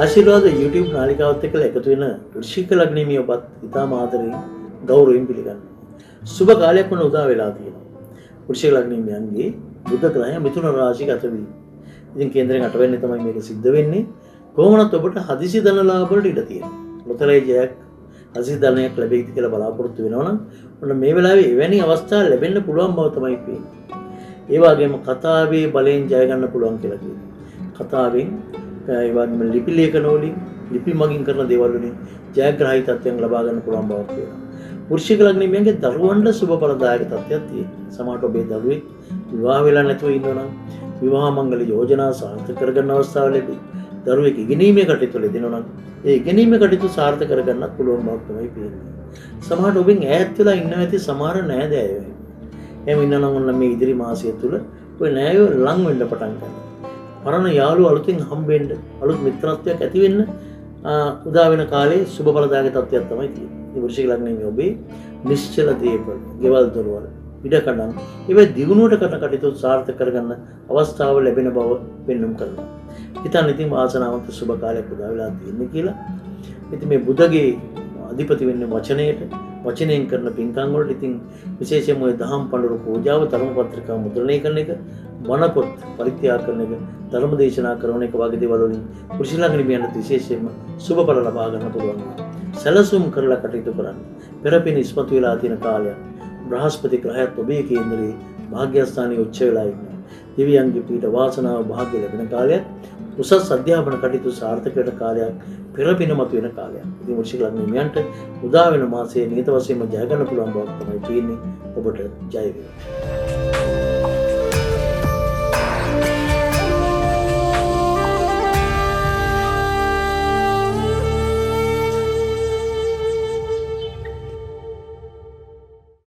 ආශිර්වාද YouTube නාලිකාවත් එක්කලා එකතු වෙන වෘශ්චික ලග්නීය ඔබත් ඉතාම ආදරෙන් ගෞරවයෙන් පිළිගන්නවා. සුබ කාලයක් වුණ උදා වෙලා තියෙනවා. වෘශ්චික ලග්නීයන්ගේ බුධ ග්‍රහය මිථුන රාශියට අත වී. ඉතින් කේන්දරයෙන් අට වෙන්නේ තමයි මේක සිද්ධ වෙන්නේ. කොහොමවත් ඔබට හදිසි ධන ලාභ වලට ඉඩ තියෙනවා. ලොතරැයි ජයක් හදිසි ධනයක් ලැබෙයිද කියලා බලාපොරොත්තු වෙනවා නම් ඔන්න මේ වෙලාවේ එවැනි අවස්ථා ලැබෙන්න පුළුවන් බව තමයි පේන්නේ. ඒ වගේම කතාවේ බලයෙන් ජය ගන්න පුළුවන් කියලා කියනවා. කතාවෙන් ඒ වගේම ලිපි ලේඛන වලින් ලිපි මගින් කරන දේවල් වලින් ජයග්‍රහී තත්ත්වයන් ලබා ගන්න පුළුවන් බවක් තියෙනවා. වෘශ්චික ලග්නීයන්ගේ දරුවන්ට සුබඵලදායක තත්ත්වයක් තියෙනවා. සමහරට ඔබේ දරුවෙක් විවාහ වෙලා නැතුව ඉන්නවනම් විවාහ මංගල යෝජනා සාර්ථක කරගන්න අවස්ථාව ලැබෙයි. දරුවෙක් ඉගෙනීමේ කටයුතු ලැබෙනවා නම් ඒ ඉගෙනීමේ කටයුතු සාර්ථක කරගන්නත් පුළුවන් බවක් තමයි පේන්නේ. සමහරට ඔබෙන් ඈත් වෙලා ඉන්නවා ඇති සමහර නෑදෑයෝ. එහෙම ඉන්නනම් ඔන්න මේ ඉදිරි මාසය තුල ඔය නෑයෝ ලං වෙන්න පටන් ගන්නවා. පරණ යාළුවෝ අලුතින් හම්බෙන්න අලුත් මිත්‍රත්වයක් ඇති වෙන්න උදා වෙන කාලේ සුබඵලදායක තත්ත්වයක් තමයි තියෙන්නේ. මේ වෘශ්චික ලග්නයේ ඔබේ නිශ්චල දේපල, ගෙවල් දොරවල්, ඉඩකඩම් ඉවේ දිනුවට කරන කටයුතු සාර්ථක කරගන්න අවස්ථාව ලැබෙන බව පෙන්වුම් කරනවා. හිතන්න ඉතින් වාසනාවන්ත සුබ කාලයක් උදා වෙලා තියෙන්නේ කියලා. ඉතින් මේ බුදගේ අධිපති වෙන්නේ වචනයෙන් කරන පින්කම් වලට ඉතින් විශේෂයෙන්ම ඔය දහම් පඬුරු පූජාව, ධර්ම පත්‍රිකා මුද්‍රණය කරන එක, වන පොත් පරිත්‍යාග කරන එක, ධර්ම දේශනා කරන එක වගේ දේවල් වලින් වෘශ්චික ලග්නීයන්ට විශේෂයෙන්ම සුබඵල ලබා ගන්න පුළුවන්. සැලසුම් කරලා කටයුතු කරන්න. පෙරපින ඉස්මතු වෙලා තියෙන කාලයක්. බ්‍රහස්පති ග්‍රහයත් ඔබේ කේන්දරේ භාග්‍යස්ථානයේ උච්ච වෙලා ඉන්නවා. දෙවියන්ගේ පීඨ වාසනාව භාග්‍ය ලැබෙන කාලයක්. උසස් අධ්‍යාපන කටයුතු සාර්ථක වෙන කාලයක්. පෙරපින මතු වෙන කාලයක්. ඉතින් වෘශ්චික ලග්නීයන්ට උදා වෙන මාසයේ නියත වශයෙන්ම ජය ගන්න පුළුවන් බවක් තමයි තියෙන්නේ. ඔබට ජය වේවා.